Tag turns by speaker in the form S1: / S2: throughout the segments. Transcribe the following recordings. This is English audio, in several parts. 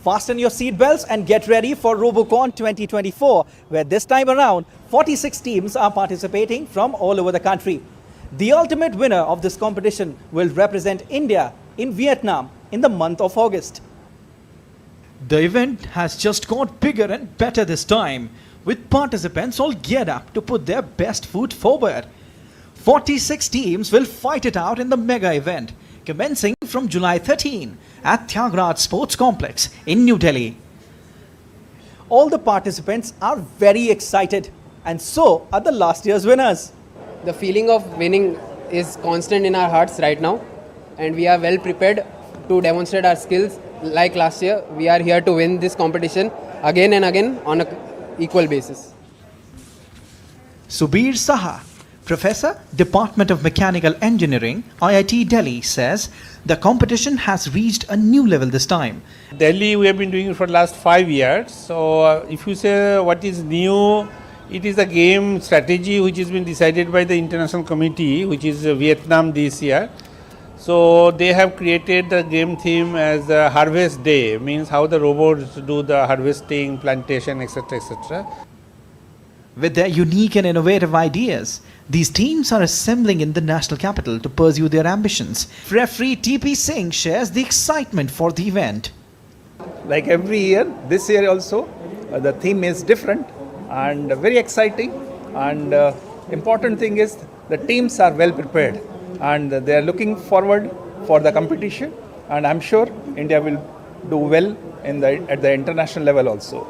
S1: Fasten your seatbelts and get ready for Robocon 2024, where this time around, 46 teams are participating from all over the country. The ultimate winner of this competition will represent India in Vietnam in the month of August. The event has just got bigger and better this time, with participants all geared up to put their best foot forward. 46 teams will fight it out in the mega event, commencing from July 13 at Thyagraj Sports Complex in New Delhi. All the participants are very excited, and so are the last year's winners.
S2: The feeling of winning is constant in our hearts right now, and we are well prepared to demonstrate our skills. Like last year, we are here to win this competition again and again on an equal basis.
S1: Subir Saha, Professor, Department of Mechanical Engineering, IIT Delhi, says the competition has reached a new level this time.
S3: Delhi, we have been doing it for the last 5 years. So, if you say what is new, it is a game strategy which has been decided by the international committee, which is Vietnam this year. So, they have created the game theme as Harvest Day, means how the robots do the harvesting, plantation, etc., etc.
S1: With their unique and innovative ideas, these teams are assembling in the national capital to pursue their ambitions. Referee TP Singh shares the excitement for the event.
S4: Like every year, this year also, the theme is different and very exciting. And important thing is the teams are well prepared and they are looking forward for the competition. And I'm sure India will do well at the international level also.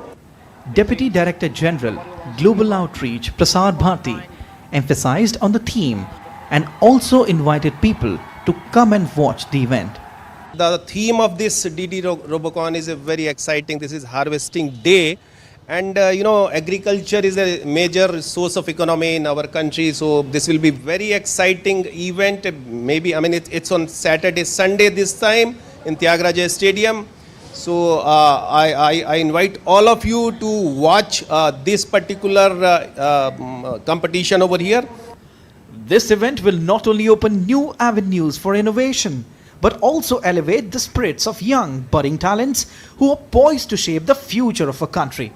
S1: Deputy Director General, Global Outreach Prasad Bharti emphasized on the theme and also invited people to come and watch the event.
S5: The theme of this DD Robocon is very exciting. This is Harvesting Day. And agriculture is a major source of economy in our country. So this will be very exciting event. Maybe, it's on Saturday, Sunday this time in Thyagraj Stadium. So I invite all of you to watch this particular competition over here.
S1: This event will not only open new avenues for innovation, but also elevate the spirits of young budding talents who are poised to shape the future of a country.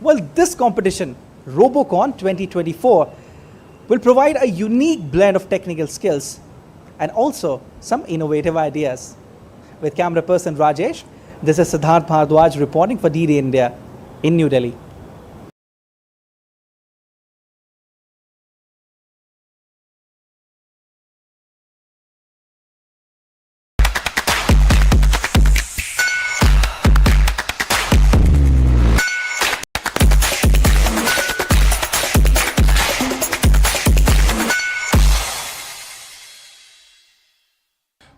S1: Well, this competition, Robocon 2024, will provide a unique blend of technical skills and also some innovative ideas. With camera person Rajesh, this is Siddharth Bhardwaj reporting for DD India in New Delhi.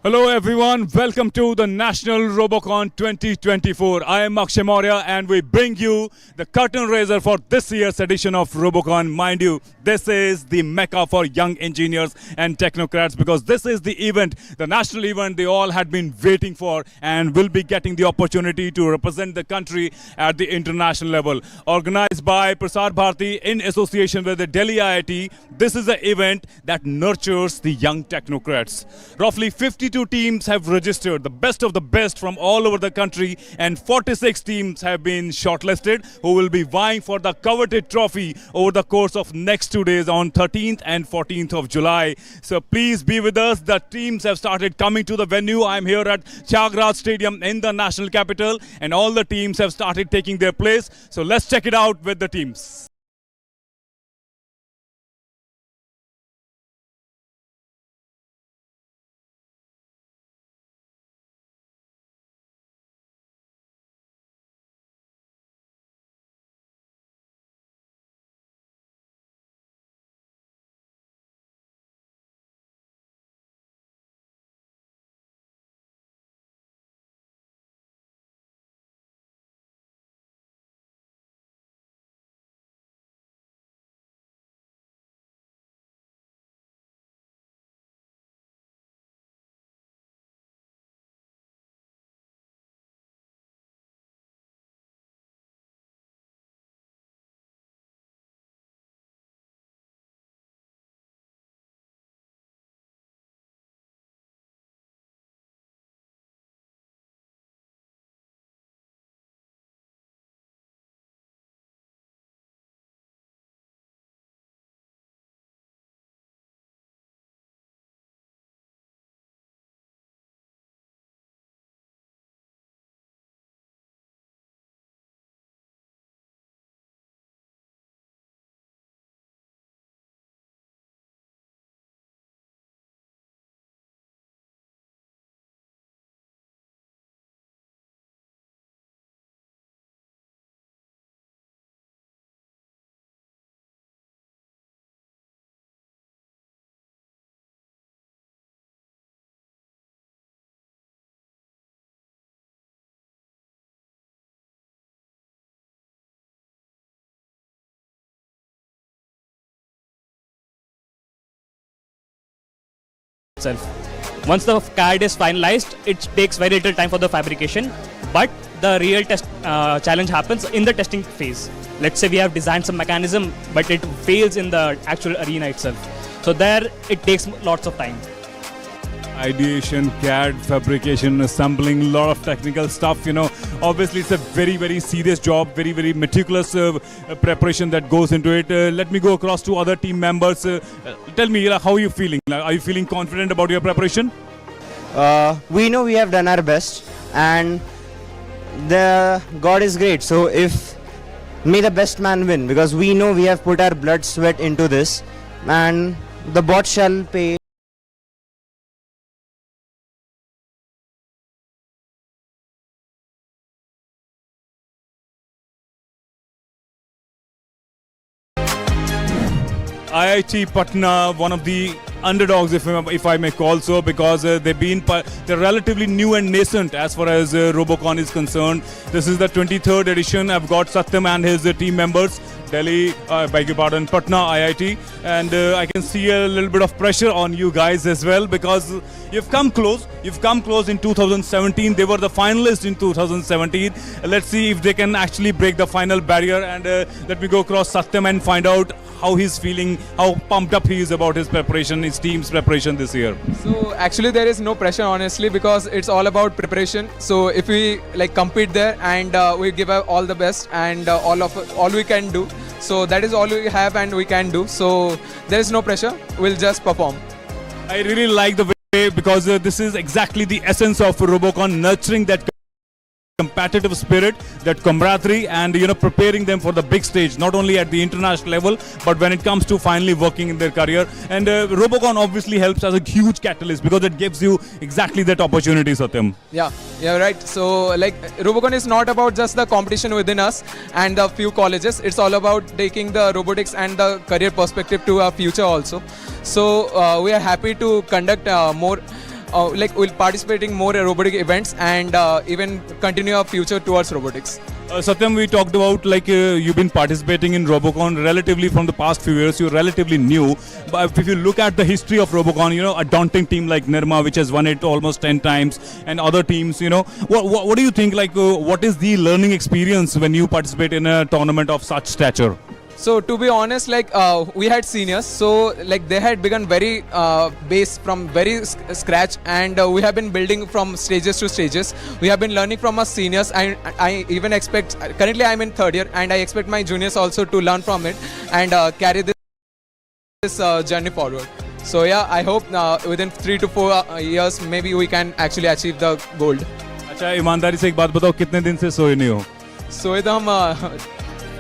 S6: Hello everyone, welcome to the National Robocon 2024. I am Akshay Maurya and we bring you the curtain raiser for this year's edition of Robocon. Mind you, this is the mecca for young engineers and technocrats because this is the event, the national event they all had been waiting for and will be getting the opportunity to represent the country at the international level. Organized by Prasad Bharti in association with the Delhi IIT, this is an event that nurtures the young technocrats. Roughly 52 teams have registered, the best of the best from all over the country, and 46 teams have been shortlisted who will be vying for the coveted trophy over the course of next 2 days on 13th and 14th of July. So please be with us. The teams have started coming to the venue. I'm here at Thyagraj Stadium in the national capital and all the teams have started taking their place. So let's check it out with the teams.
S7: itself. Once the CAD is finalized, it takes very little time for the fabrication, but the real test challenge happens in the testing phase. Let's say we have designed some mechanism, but it fails in the actual arena itself. So there, it takes lots of time.
S6: Ideation, CAD, fabrication, assembling, lot of technical stuff, obviously it's a very serious job, very meticulous preparation that goes into it. Let me go across to other team members. Tell me, how are you feeling? Are you feeling confident about your preparation?
S8: We know we have done our best, and the God is great. So if may the best man win, because we know we have put our blood, sweat into this, and the bot shall pay.
S6: IIT Patna, one of the underdogs, if I may call so, because they're relatively new and nascent as far as Robocon is concerned. This is the 23rd edition. I've got Satyam and his team members, Delhi, beg your pardon, Patna IIT, and I can see a little bit of pressure on you guys as well, because you've come close. You've come close in 2017. They were the finalists in 2017. Let's see if they can actually break the final barrier. And let me go across Satyam and find out how he's feeling, how pumped up he is about his preparation, his team's preparation this year.
S9: So actually there is no pressure, honestly, because it's all about preparation. So if we compete there and we give all the best and all we can do, so that is all we have and we can do. So there is no pressure. We'll just perform.
S6: I really like the way, because this is exactly the essence of Robocon, nurturing that competitive spirit, that camaraderie, and preparing them for the big stage, not only at the international level, but when it comes to finally working in their career. And Robocon obviously helps as a huge catalyst, because it gives you exactly that opportunity, Satyam.
S9: Yeah, right. So Robocon is not about just the competition within us and the few colleges. It's all about taking the robotics and the career perspective to our future also. So we are happy to conduct more we'll participating more in robotic events and even continue our future towards robotics.
S6: Satyam, we talked about you've been participating in Robocon relatively from the past few years. You're relatively new, but if you look at the history of Robocon, a daunting team like Nirma, which has won it almost 10 times, and other teams, what do you think? What is the learning experience when you participate in a tournament of such stature?
S9: So to be honest, we had seniors, so they had begun very base from very scratch, and we have been building from stages to stages. We have been learning from our seniors, and I even expect, currently I'm in third year, and I expect my juniors also to learn from it and carry this journey forward. So yeah, I hope within 3 to 4 years maybe we can actually achieve the gold.
S6: अच्छा, ईमानदारी से एक बात बताओ, कितने दिन से सोए नहीं हो?
S9: सोए तो हम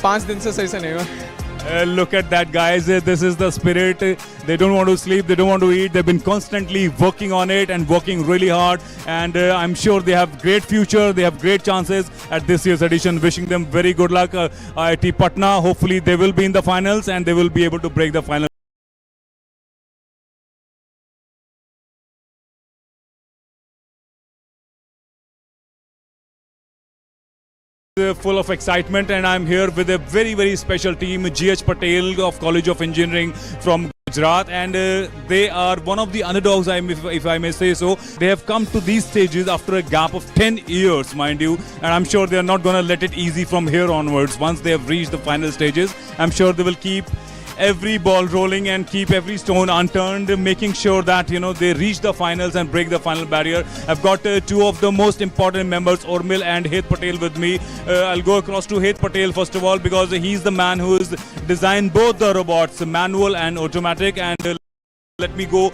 S9: 5 दिन से सही से नहीं हुआ.
S6: Look at that, guys. This is the spirit. They don't want to sleep. They don't want to eat. They've been constantly working on it and working really hard. And I'm sure they have great future. They have great chances at this year's edition. Wishing them very good luck. IIT Patna. Hopefully they will be in the finals and they will be able to break the final. Full of excitement, and I'm here with a very special team, GH Patel of College of Engineering from Gujarat, and they are one of the underdogs, if I may say so. They have come to these stages after a gap of 10 years, mind you, and I'm sure they are not going to let it easy from here onwards. Once they have reached the final stages, I'm sure they will keep every ball rolling and keep every stone unturned, making sure that they reach the finals and break the final barrier. I've got two of the most important members, Urmil and Het Patel, with me. I'll go across to Het Patel first of all, because he's the man who has designed both the robots, manual and automatic. And let me go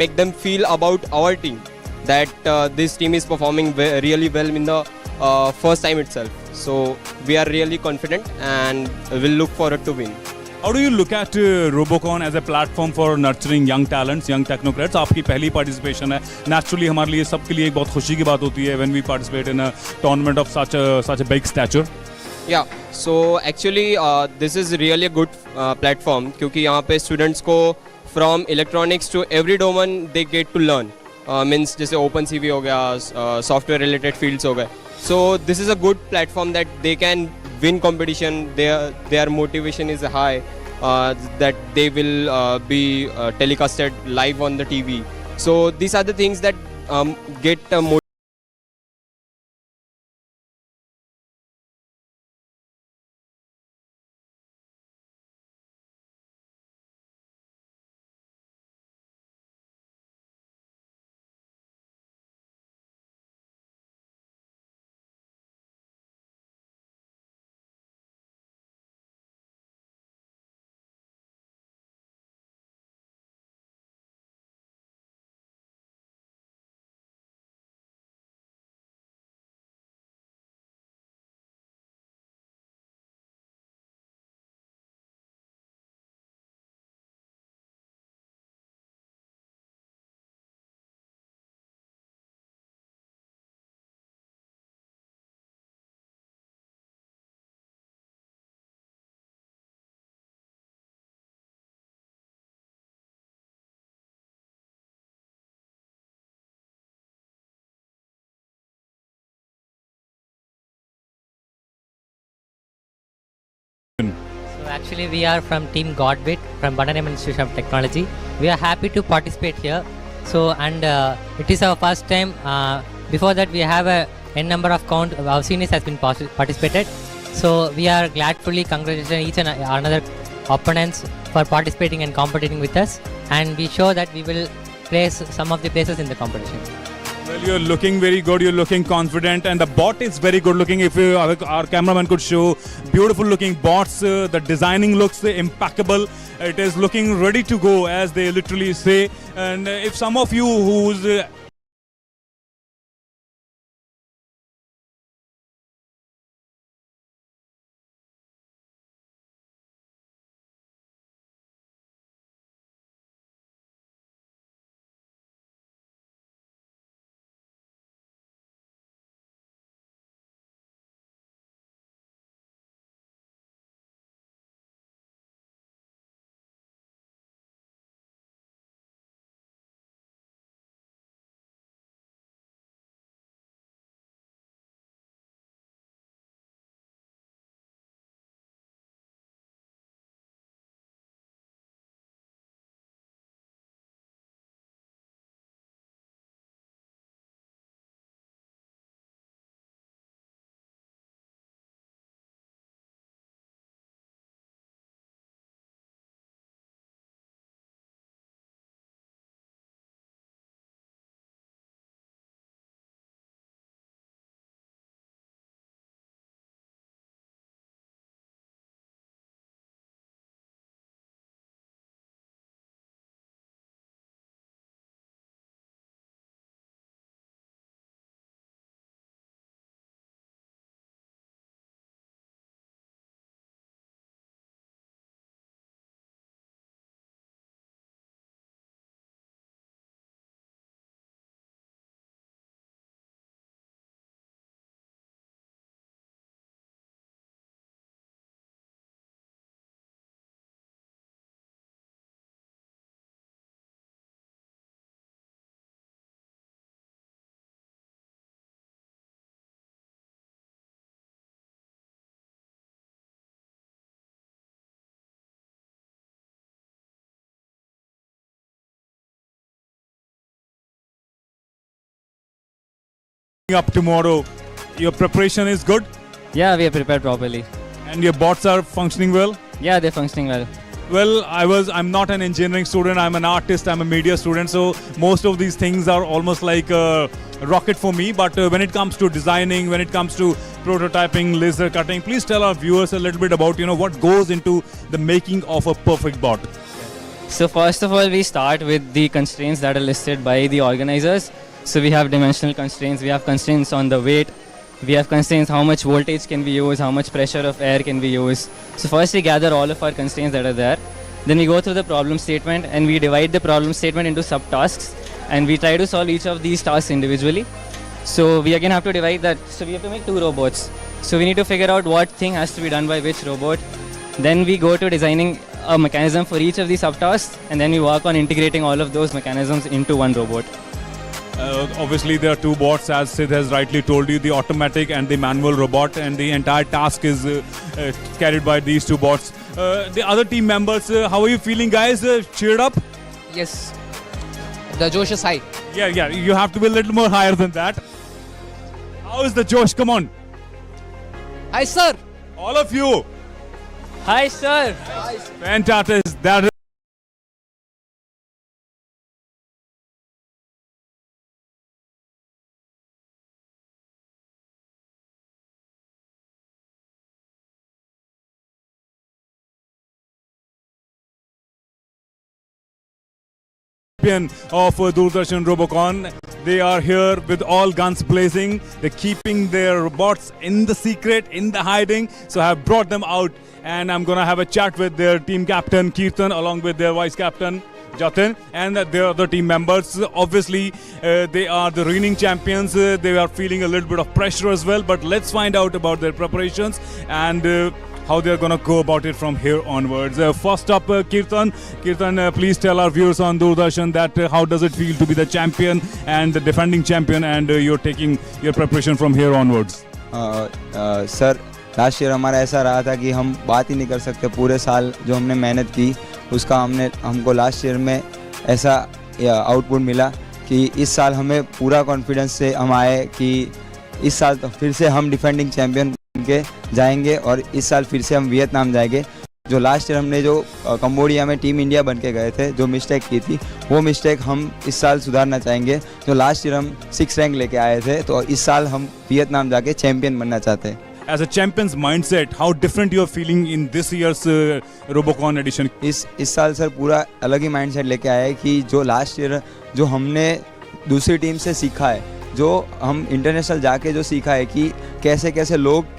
S10: make them feel about our team, that this team is performing really well in the first time itself. So we are really confident and will look forward to win.
S6: How do you look at Robocon as a platform for nurturing young talents, young technocrats? आपकी पहली participation है. Naturally हमारे लिए सबके लिए एक बहुत खुशी की बात होती है when we participate in a tournament of such a big stature.
S10: Yeah, so actually this is really a good platform क्योंकि यहाँ पे students को from electronics to every domain they get to learn. Means जैसे OpenCV हो गया, software related fields हो गए. So this is a good platform that they can win competition. Their motivation is high, that they will be telecasted live on the TV. So these are the things that get
S11: So actually we are from Team Godbit from Bandanam Institute of Technology. We are happy to participate here. So and it is our first time. Before that we have a n number of our seniors has been participated. So we are gladfully congratulating each and another opponents for participating and competing with us, and we show that we will place some of the places in the competition.
S6: Well, you're looking very good, you're looking confident, and the bot is very good looking. If our cameraman could show beautiful looking bots, the designing looks impeccable. It is looking ready to go, as they literally say. And if some of you who's up tomorrow, your preparation is good?
S12: Yeah, we are prepared properly.
S6: And your bots are functioning well?
S12: Yeah, they're functioning well.
S6: Well, I'm not an engineering student, I'm an artist, I'm a media student, so most of these things are almost like a rocket for me. But when it comes to designing, when it comes to prototyping, laser cutting, please tell our viewers a little bit about what goes into the making of a perfect bot.
S12: So first of all, we start with the constraints that are listed by the organizers. So we have dimensional constraints, we have constraints on the weight, we have constraints how much voltage can we use, how much pressure of air can we use. So first we gather all of our constraints that are there. Then we go through the problem statement and we divide the problem statement into subtasks and we try to solve each of these tasks individually. So we again have to divide that. So we have to make 2 robots. So we need to figure out what thing has to be done by which robot. Then we go to designing a mechanism for each of these subtasks and then we work on integrating all of those mechanisms into one robot.
S6: Obviously, there are 2 bots, as Sid has rightly told you, the automatic and the manual robot, and the entire task is carried by these 2 bots. The other team members, how are you feeling, guys? Cheered up?
S2: Yes. The Josh is high.
S6: Yeah, you have to be a little more higher than that. How is the Josh? Come on.
S2: Hi, sir.
S6: All of you.
S12: Hi, sir.
S6: Fantastic. That is champion of Doordarshan Robocon. They are here with all guns blazing. They're keeping their robots in the secret, in the hiding. So I have brought them out and I'm going to have a chat with their team captain Kirtan along with their vice captain Jatin and their other team members. Obviously, they are the reigning champions. They are feeling a little bit of pressure as well. But let's find out about their preparations and how they're going to go about it from here onwards. First up, Kirtan. Kirtan, please tell our viewers on Doordarshan that how does it feel to be the champion and the defending champion, and you're taking your preparation from here onwards.
S8: Sir last year हमारा ऐसा रहा था कि हम बात ही नहीं कर सकते, पूरे साल जो हमने मेहनत की उसका हमको लास्ट ईयर में ऐसा आउटपुट मिला कि इस साल हमें पूरा कॉन्फिडेंस से हम आए कि इस साल तो फिर से हम डिफेंडिंग चैम्पियन के जाएंगे और इस साल फिर से हम वियतनाम जाएंगे। जो लास्ट ईयर हमने जो कंबोडिया में टीम इंडिया बन के गए थे, जो मिस्टेक की थी वो मिस्टेक हम इस साल सुधारना चाहेंगे। जो लास्ट ईयर हम 6 रैंक लेके आए थे तो इस साल हम वियतनाम जाके चैम्पियन बनना चाहते हैं।
S6: As a champion's mindset, how different you are feeling in this year's Robocon edition?
S8: इस साल सर पूरा अलग ही माइंडसेट लेके आए हैं कि जो लास्ट ईयर जो हमने दूसरी टीम से सीखा है, जो हम इंटरनेशनल जाके जो सीखा है कि कैसे कैसे लोग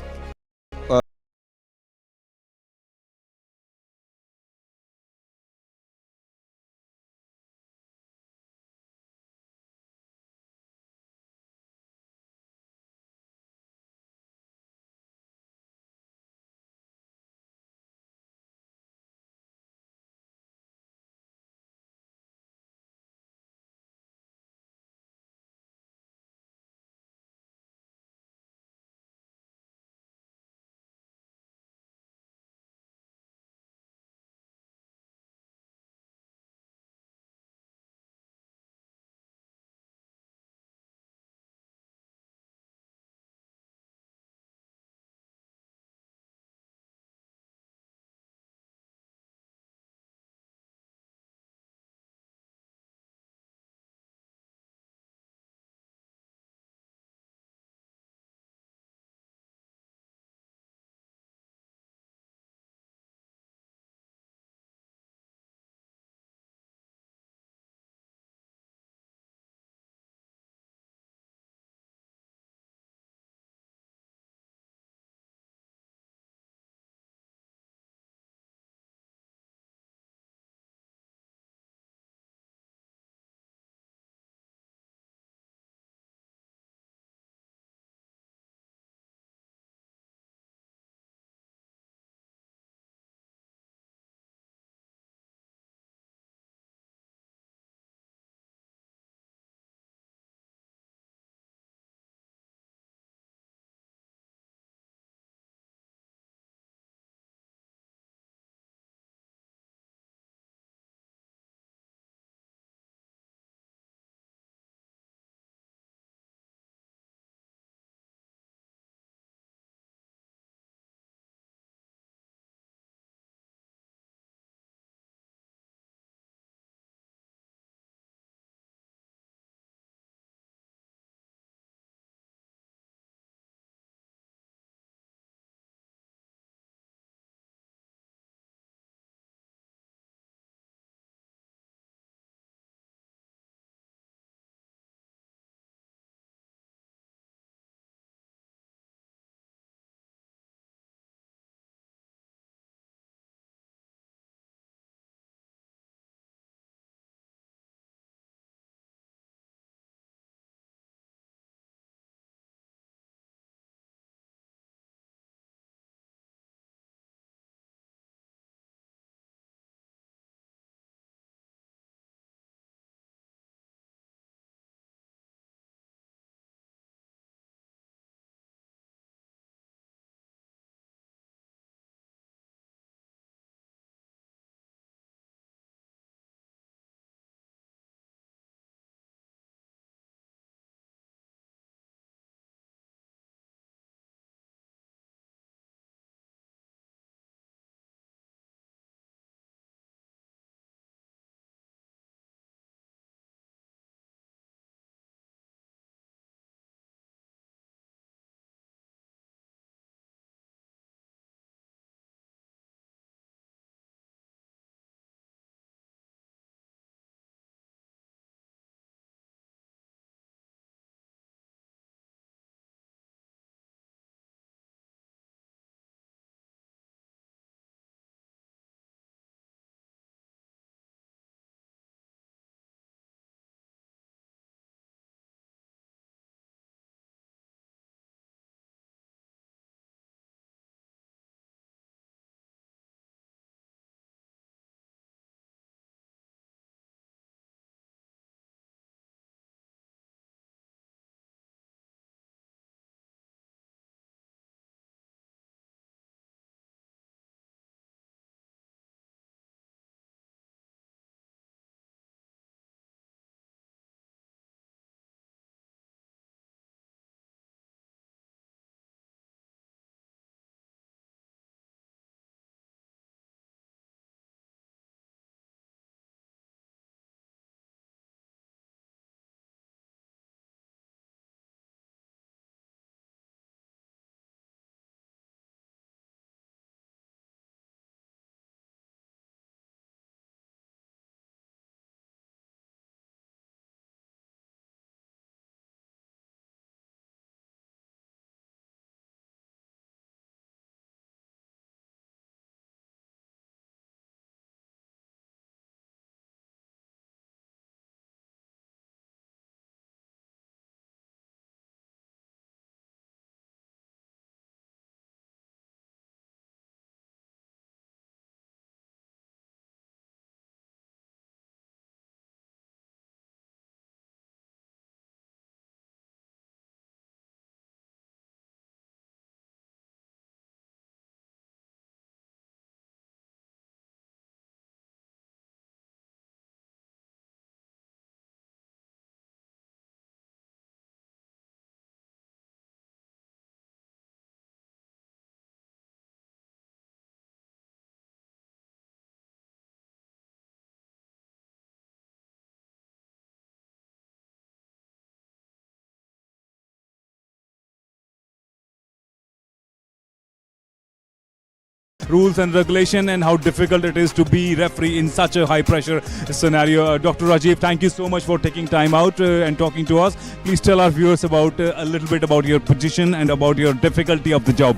S6: rules and regulation and how difficult it is to be referee in such a high pressure scenario. Dr. Rajiv, thank you so much for taking time out and talking to us. Please tell our viewers about a little bit about your position and about your difficulty of the job.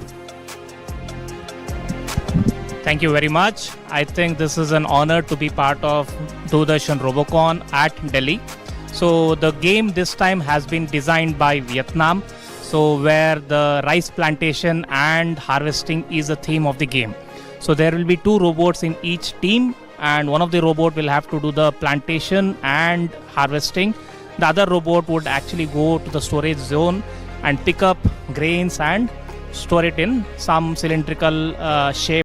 S13: Thank you very much. I think this is an honor to be part of Doordarshan Robocon at Delhi. So the game this time has been designed by Vietnam, so where the rice plantation and harvesting is a theme of the game. So there will be 2 robots in each team, and one of the robot will have to do the plantation and harvesting. The other robot would actually go to the storage zone and pick up grains and store it in some cylindrical shape.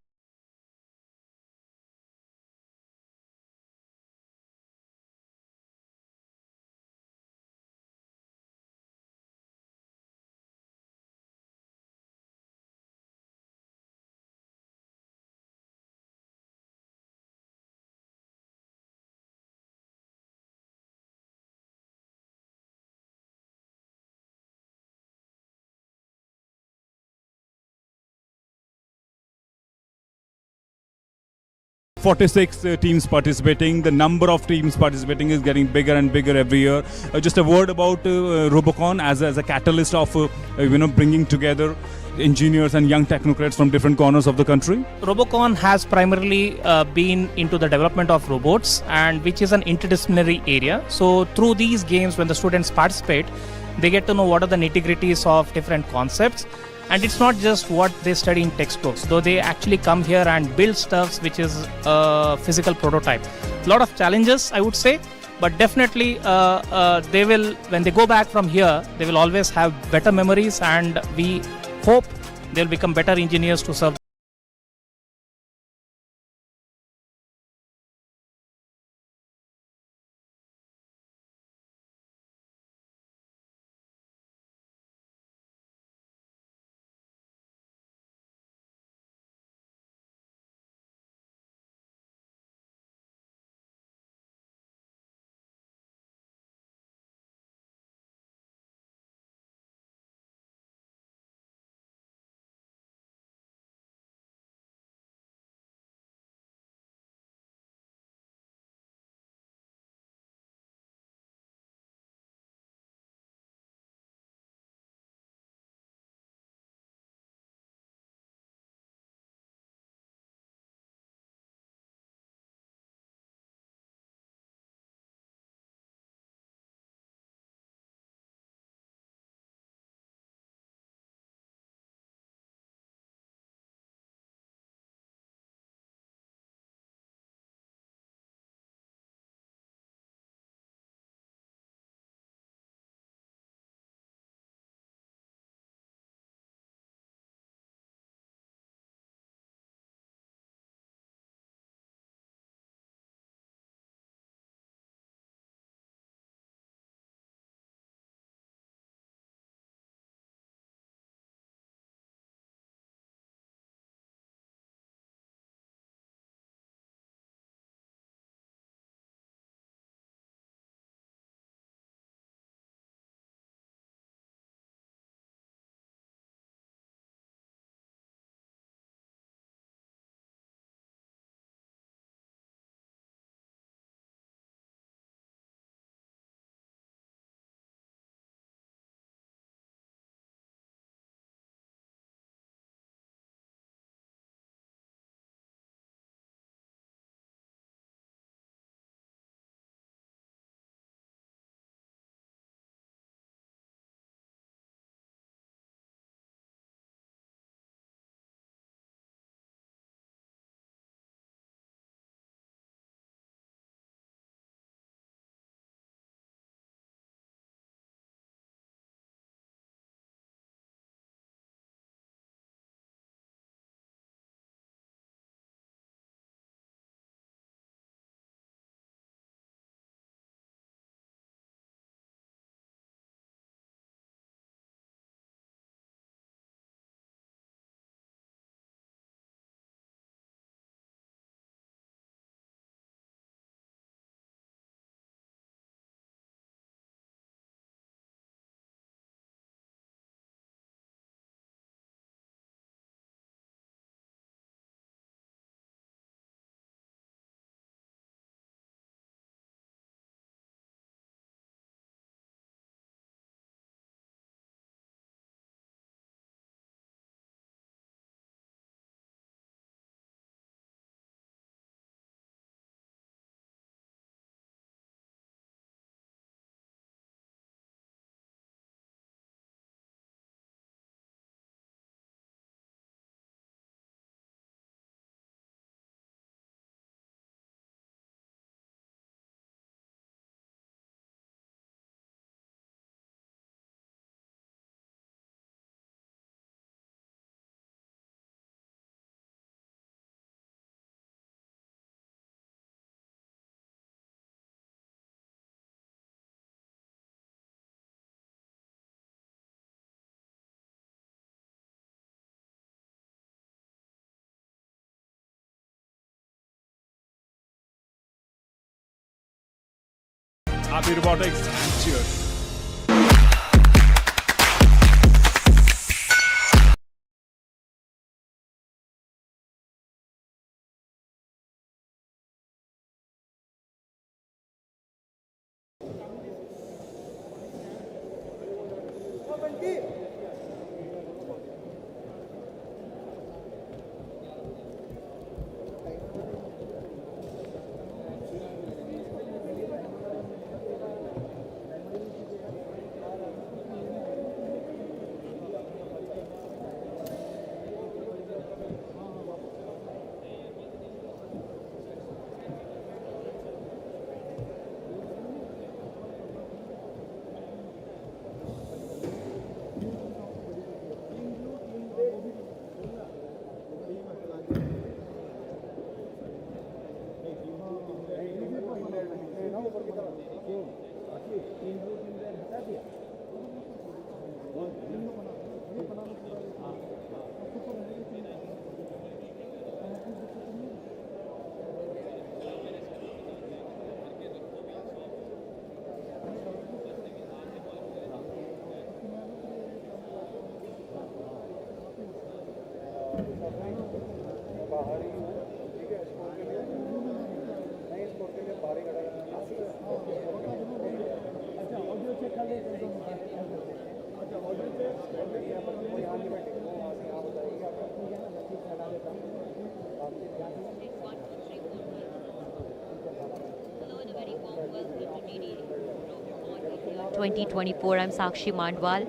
S6: Forty-six teams participating. The number of teams participating is getting bigger and bigger every year. Just a word about Robocon as a catalyst of bringing together engineers and young technocrats from different corners of the country.
S13: Robocon has primarily been into the development of robots, and which is an interdisciplinary area. So through these games, when the students participate, they get to know what are the nitty-gritties of different concepts. And it's not just what they study in textbooks, though they actually come here and build stuffs which is a physical prototype. A lot of challenges, I would say, but definitely they will, when they go back from here, they will always have better memories, and we hope they'll become better engineers to serve
S6: Happy robotics and cheers.
S14: Robocon 2024. I'm Sakshi Mandwal.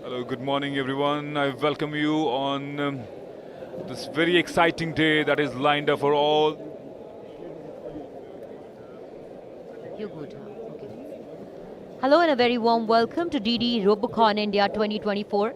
S6: Hello, good morning everyone. I welcome you on this very exciting day that is lined up for all.
S14: You're good, huh? Okay. Hello and a very warm welcome to DD Robocon India 2024.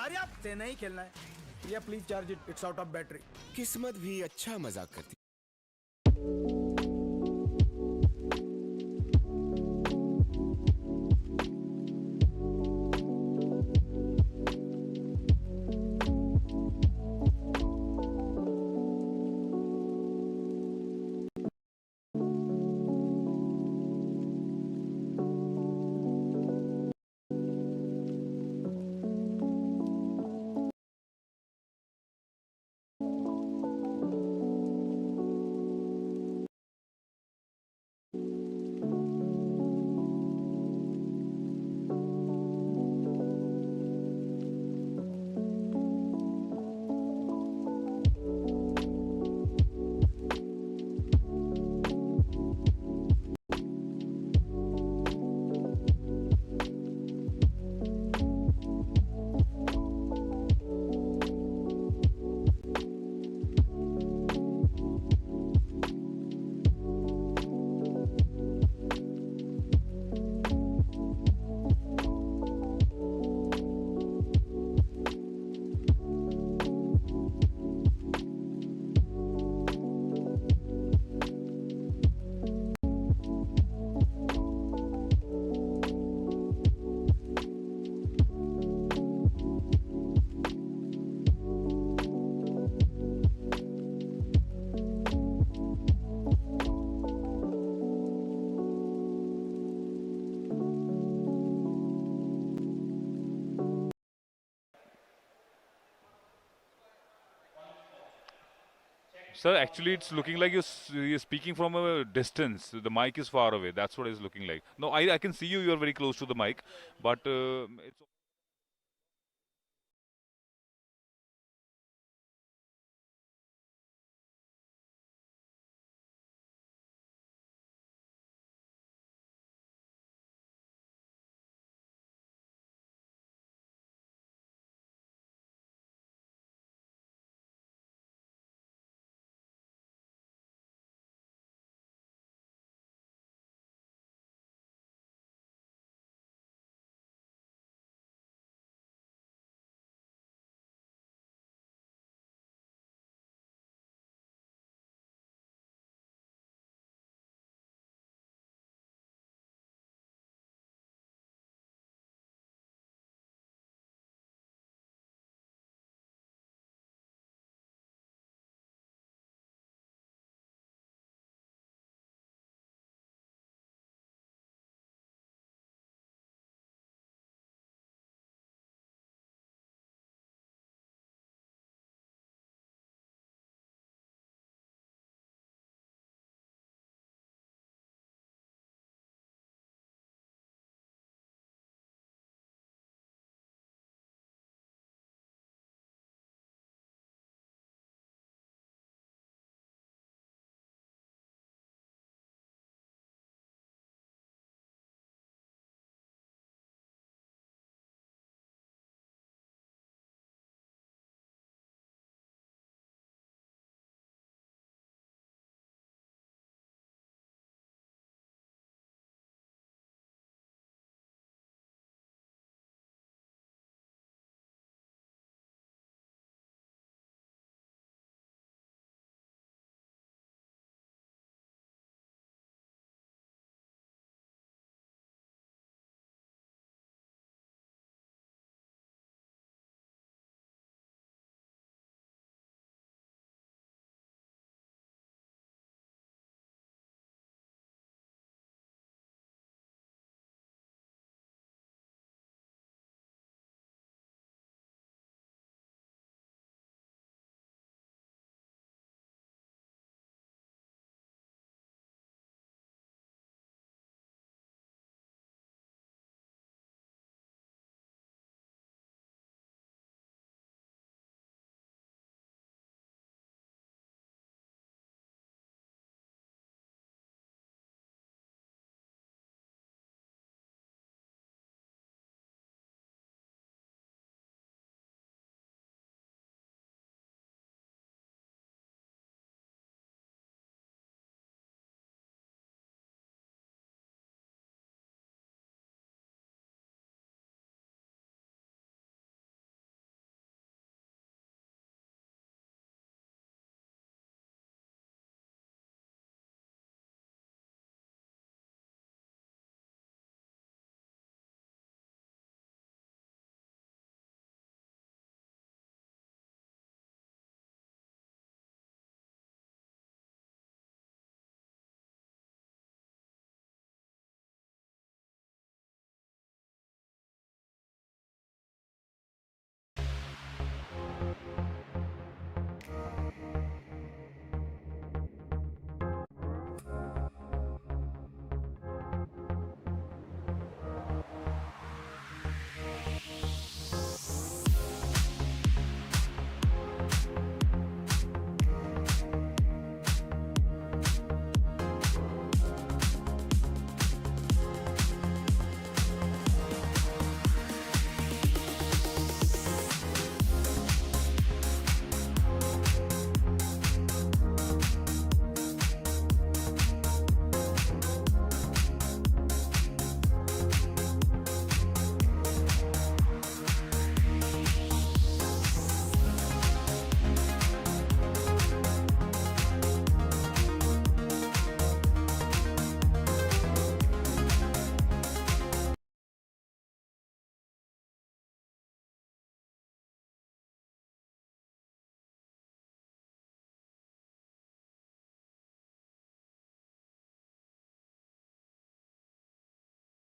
S15: अरे आप से नहीं खेलना है या please charge it, it's out of battery.
S16: किस्मत भी अच्छा मजाक करती।
S6: Sir, actually, it's looking like you're speaking from a distance. The mic is far away. That's what it's looking like. No, I can see you. You're very close to the mic, but it's.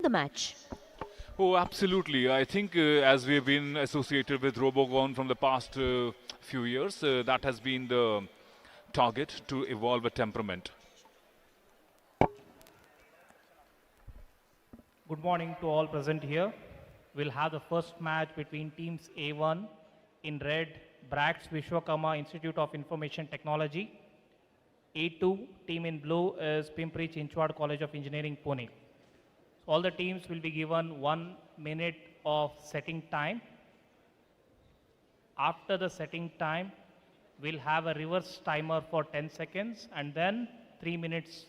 S14: the match?
S6: Oh, absolutely. I think as we have been associated with Robocon from the past few years, that has been the target to evolve a temperament.
S13: Good morning to all present here. We'll have the first match between teams A1 in red, Brax Vishwakarma Institute of Information Technology. A2 team in blue is Pimpri Chinchwad College of Engineering, Pune. So all the teams will be given 1 minute of setting time. After the setting time, we'll have a reverse timer for 10 seconds and then 3 minutes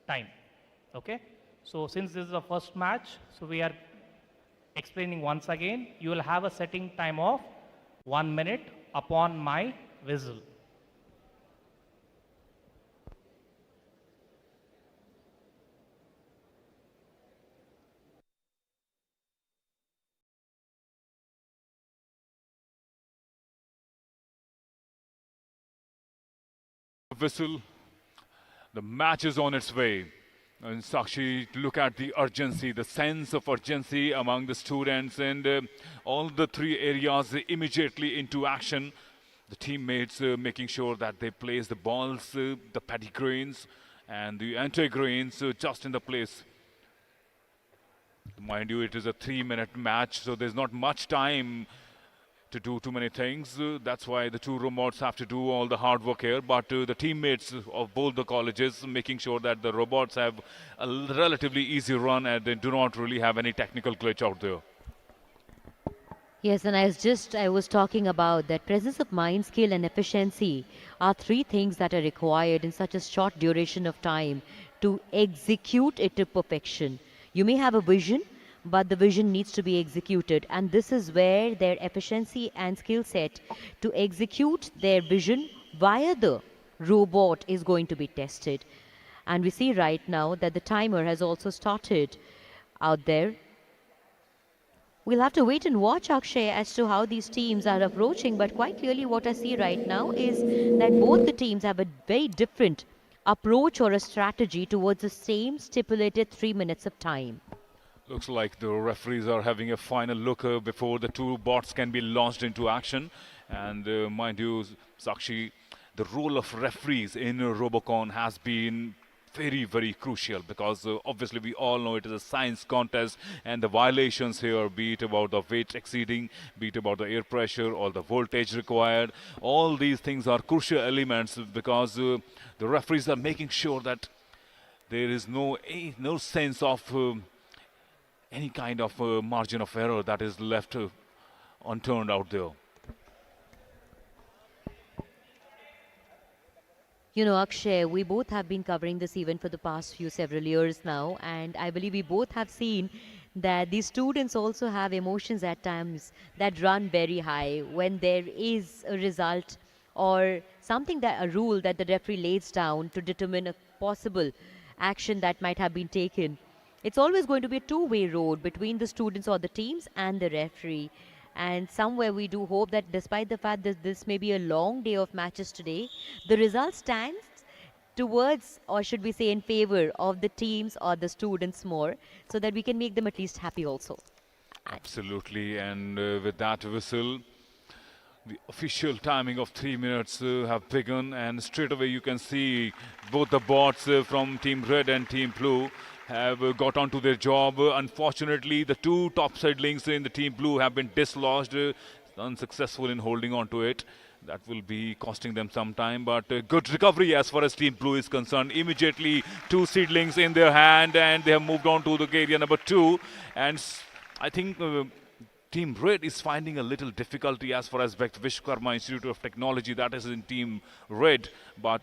S13: time. Okay? So since this is the first match, so we are explaining once again. You will have a setting time of 1 minute upon my whistle.
S6: Whistle, the match is on its way. And Sakshi, look at the urgency, the sense of urgency among the students, and all the three areas immediately into action. The teammates making sure that they place the balls, the paddy grains and the anti-grains just in the place. Mind you, it is a 3-minute match, so there's not much time to do too many things. That's why the two robots have to do all the hard work here. But the teammates of both the colleges making sure that the robots have a relatively easy run and they do not really have any technical glitch out there.
S14: Yes, and I was talking about that presence of mind, skill and efficiency are three things that are required in such a short duration of time to execute it to perfection. You may have a vision, but the vision needs to be executed, and this is where their efficiency and skill set to execute their vision via the robot is going to be tested. And we see right now that the timer has also started out there. We'll have to wait and watch, Akshay, as to how these teams are approaching, but quite clearly what I see right now is that both the teams have a very different approach or a strategy towards the same stipulated 3 minutes of time.
S6: Looks like the referees are having a final look before the two bots can be launched into action. And mind you, Sakshi, the role of referees in Robocon has been very, very crucial because obviously we all know it is a science contest and the violations here, be it about the weight exceeding, be it about the air pressure or the voltage required, all these things are crucial elements because the referees are making sure that there is no sense of any kind of margin of error that is left unturned out there.
S14: You know, Akshay, we both have been covering this event for the past several years now, and I believe we both have seen that these students also have emotions at times that run very high when there is a result or something, that a rule that the referee lays down to determine a possible action that might have been taken. It's always going to be a two-way road between the students or the teams and the referee. And somewhere we do hope that despite the fact that this may be a long day of matches today, the result stands towards, or should we say in favor of the teams or the students more, so that we can make them at least happy also.
S6: Absolutely, and with that whistle, the official timing of 3 minutes have begun, and straight away you can see both the bots from Team Red and Team Blue have got onto their job. Unfortunately, the two top seedlings in the Team Blue have been dislodged, unsuccessful in holding on to it. That will be costing them some time, but good recovery as far as Team Blue is concerned. Immediately, two seedlings in their hand, and they have moved on to the area number 2. And I think Team Red is finding a little difficulty as far as Vishwakarma Institute of Technology, that is in Team Red. But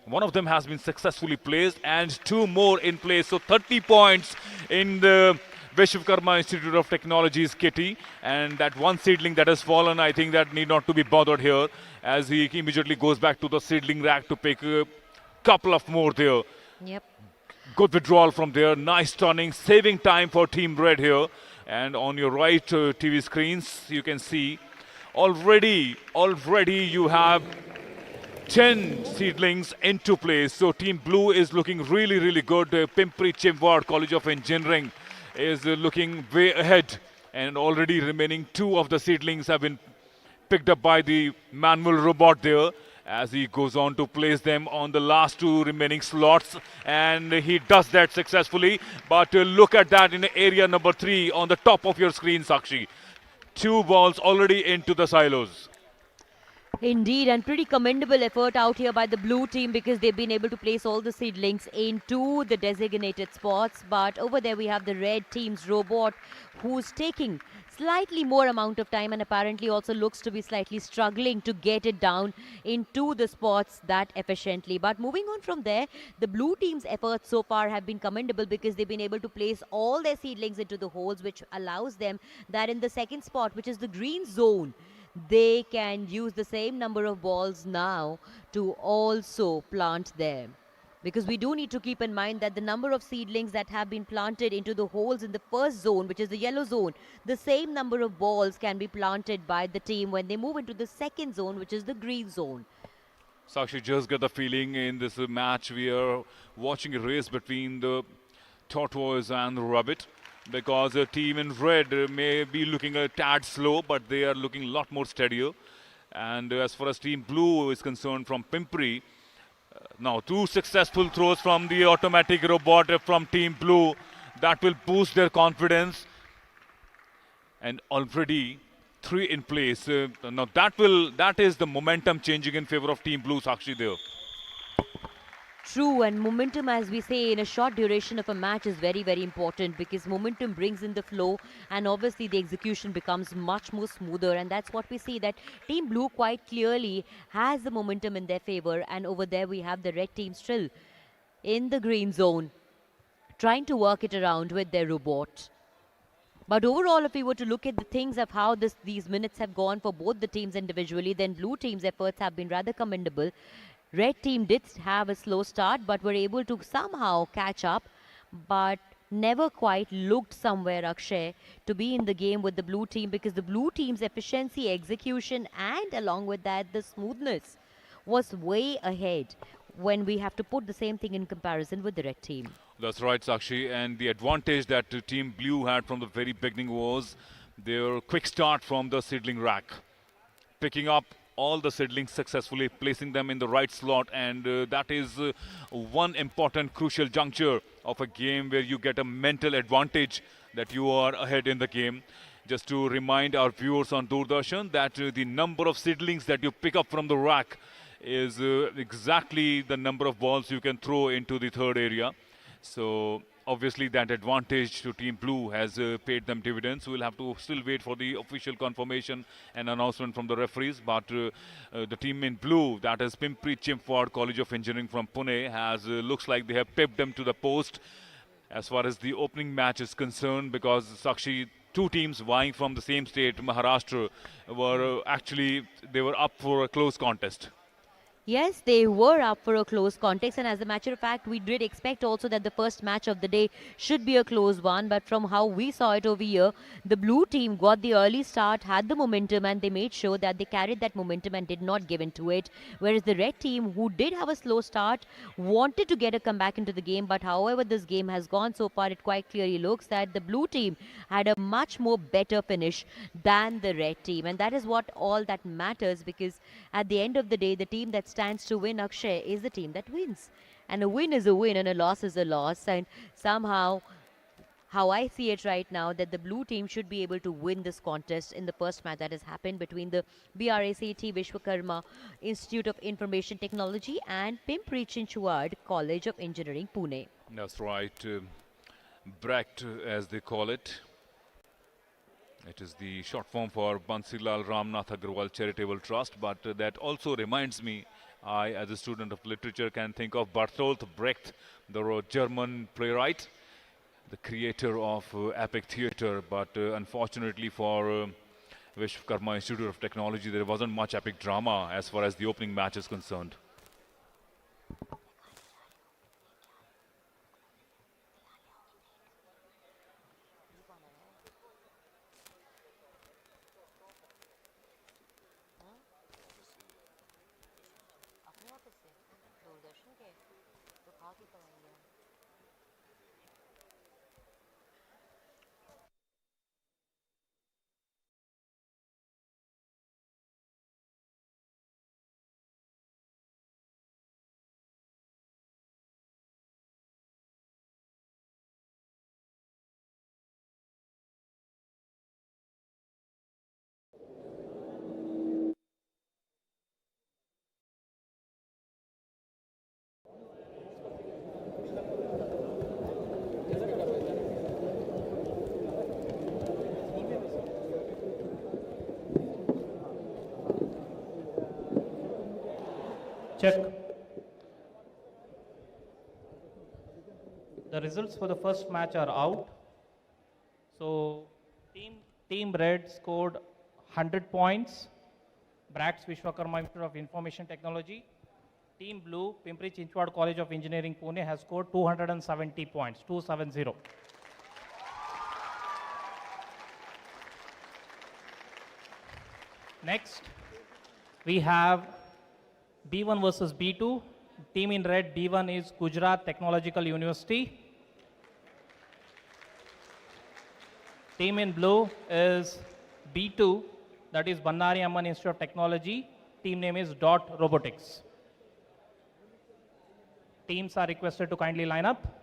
S6: one of them has been successfully placed and two more in place. So 30 points in the Vishwakarma Institute of Technology's kitty. And that one seedling that has fallen, I think that need not to be bothered here as he immediately goes back to the seedling rack to pick a couple of more there.
S14: Yep.
S6: Good withdrawal from there. Nice turning, saving time for Team Red here. And on your right TV screens, you can see already you have 10 seedlings into place. So Team Blue is looking really, really good. Pimpri Chimwad College of Engineering is looking way ahead, and already remaining 2 of the seedlings have been picked up by the manual robot there as he goes on to place them on the last 2 remaining slots, and he does that successfully. But look at that in area number 3 on the top of your screen, Sakshi. 2 balls already into the silos.
S14: Indeed, and pretty commendable effort out here by the blue team because they've been able to place all the seedlings into the designated spots. But over there we have the red team's robot who's taking slightly more amount of time and apparently also looks to be slightly struggling to get it down into the spots that efficiently. But moving on from there, the blue team's efforts so far have been commendable because they've been able to place all their seedlings into the holes, which allows them that in the second spot, which is the green zone, they can use the same number of balls now to also plant them. Because we do need to keep in mind that the number of seedlings that have been planted into the holes in the first zone, which is the yellow zone, the same number of balls can be planted by the team when they move into the second zone, which is the green zone.
S6: Sakshi, just get the feeling in this match we are watching a race between the tortoise and the rabbit, because a team in red may be looking a tad slow, but they are looking a lot more steadier. And as far as team blue is concerned from Pimpri, now 2 successful throws from the automatic robot from team blue. That will boost their confidence. And already 3 in place. Now that is the momentum changing in favor of team blue, Sakshi there.
S14: True, and momentum, as we say, in a short duration of a match is very, very important because momentum brings in the flow and obviously the execution becomes much more smoother, and that's what we see, that Team Blue quite clearly has the momentum in their favor, and over there we have the red team still in the green zone trying to work it around with their robot. But overall, if we were to look at the things of how these minutes have gone for both the teams individually, then blue team's efforts have been rather commendable. Red team did have a slow start, but were able to somehow catch up, but never quite looked somewhere, Akshay, to be in the game with the blue team, because the blue team's efficiency, execution, and along with that, the smoothness was way ahead when we have to put the same thing in comparison with the red team.
S6: That's right, Sakshi. And the advantage that Team Blue had from the very beginning was their quick start from the seedling rack, picking up all the seedlings successfully, placing them in the right slot, and that is one important crucial juncture of a game where you get a mental advantage that you are ahead in the game. Just to remind our viewers on Doordarshan that the number of seedlings that you pick up from the rack is exactly the number of balls you can throw into the third area. So obviously that advantage to Team Blue has paid them dividends. We'll have to still wait for the official confirmation and announcement from the referees. But the team in blue, that is Pimpri Chimphwad College of Engineering from Pune, has looks like they have pipped them to the post as far as the opening match is concerned, because Sakshi, 2 teams vying from the same state, Maharashtra, were actually, they were up for a close contest.
S14: Yes, they were up for a close contest, and as a matter of fact, we did expect also that the first match of the day should be a close one, but from how we saw it over here, the blue team got the early start, had the momentum, and they made sure that they carried that momentum and did not give in to it, whereas the red team, who did have a slow start, wanted to get a comeback into the game, but however this game has gone so far, it quite clearly looks that the blue team had a much more better finish than the red team, and that is what all that matters, because at the end of the day, the team that stands to win, Akshay, is the team that wins. And a win is a win and a loss is a loss. And somehow, how I see it right now, that the blue team should be able to win this contest in the first match that has happened between the BRACT Vishwakarma Institute of Information Technology and Pimpri Chinchwad College of Engineering, Pune.
S6: That's right. BRACT, as they call it. It is the short form for Bansilal Ramnath Agarwal Charitable Trust, but that also reminds me, I, as a student of literature, can think of Bertolt Brecht, the German playwright, the creator of epic theater, but unfortunately for Vishwakarma Institute of Technology, there wasn't much epic drama as far as the opening match is concerned.
S13: Check. The results for the first match are out. So team red scored 100 points. Bracks Vishwakarma Institute of Information Technology. Team blue, Pimpri Chinchwad College of Engineering, Pune has scored 270 points, 270. Next, we have B1 versus B2. Team in red, B1 is Gujarat Technological University. Team in blue is B2, that is Bannari Amman Institute of Technology. Team name is Dot Robotics. Teams are requested to kindly line up.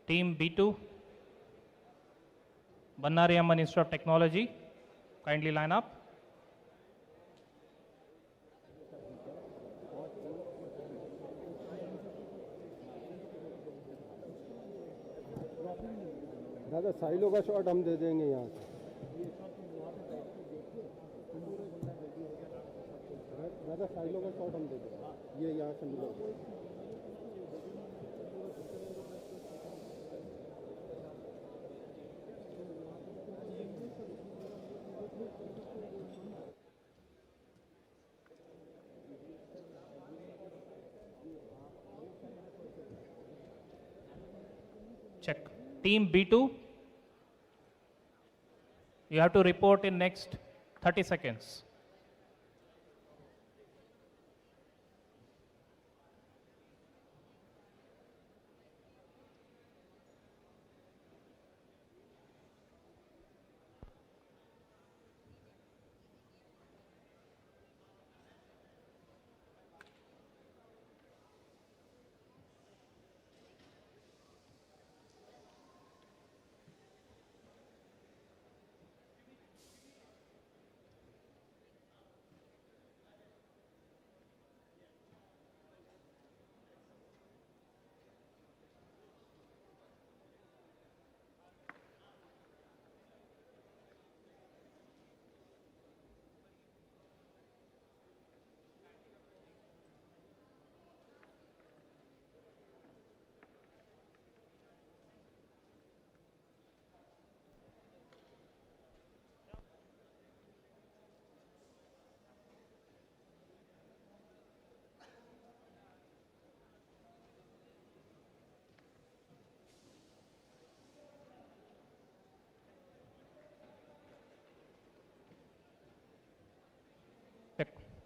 S13: Team B2, Bannari Amman Institute of Technology, kindly line up.
S17: दादा silo का shot हम दे देंगे यहाँ से दादा silo का shot हम दे देंगे ये यहाँ से मिलेगा
S13: Check. Team B2, you have to report in next 30 seconds.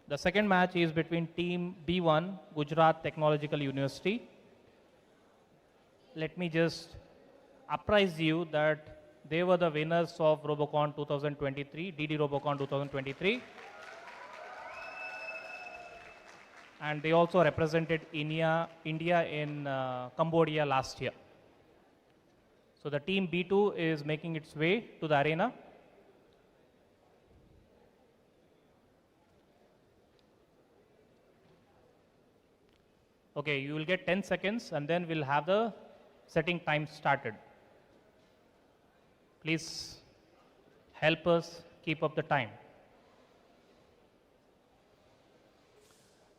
S13: The second match is between Team B1, Gujarat Technological University. Let me just apprise you that they were the winners of Robocon 2023, DD Robocon 2023. And they also represented India in Cambodia last year. So the Team B2 is making its way to the arena. Okay, you will get 10 seconds and then we'll have the setting time started. Please help us keep up the time.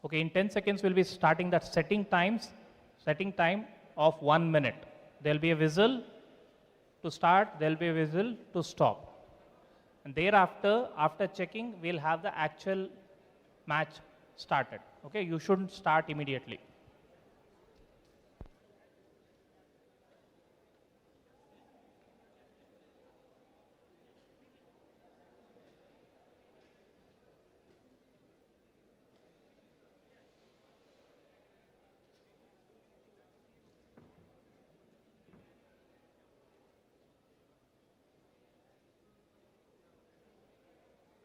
S13: Okay, in 10 seconds we'll be starting that setting time of 1 minute. There'll be a whistle to start, there'll be a whistle to stop. And thereafter, after checking, we'll have the actual match started. Okay, you shouldn't start immediately.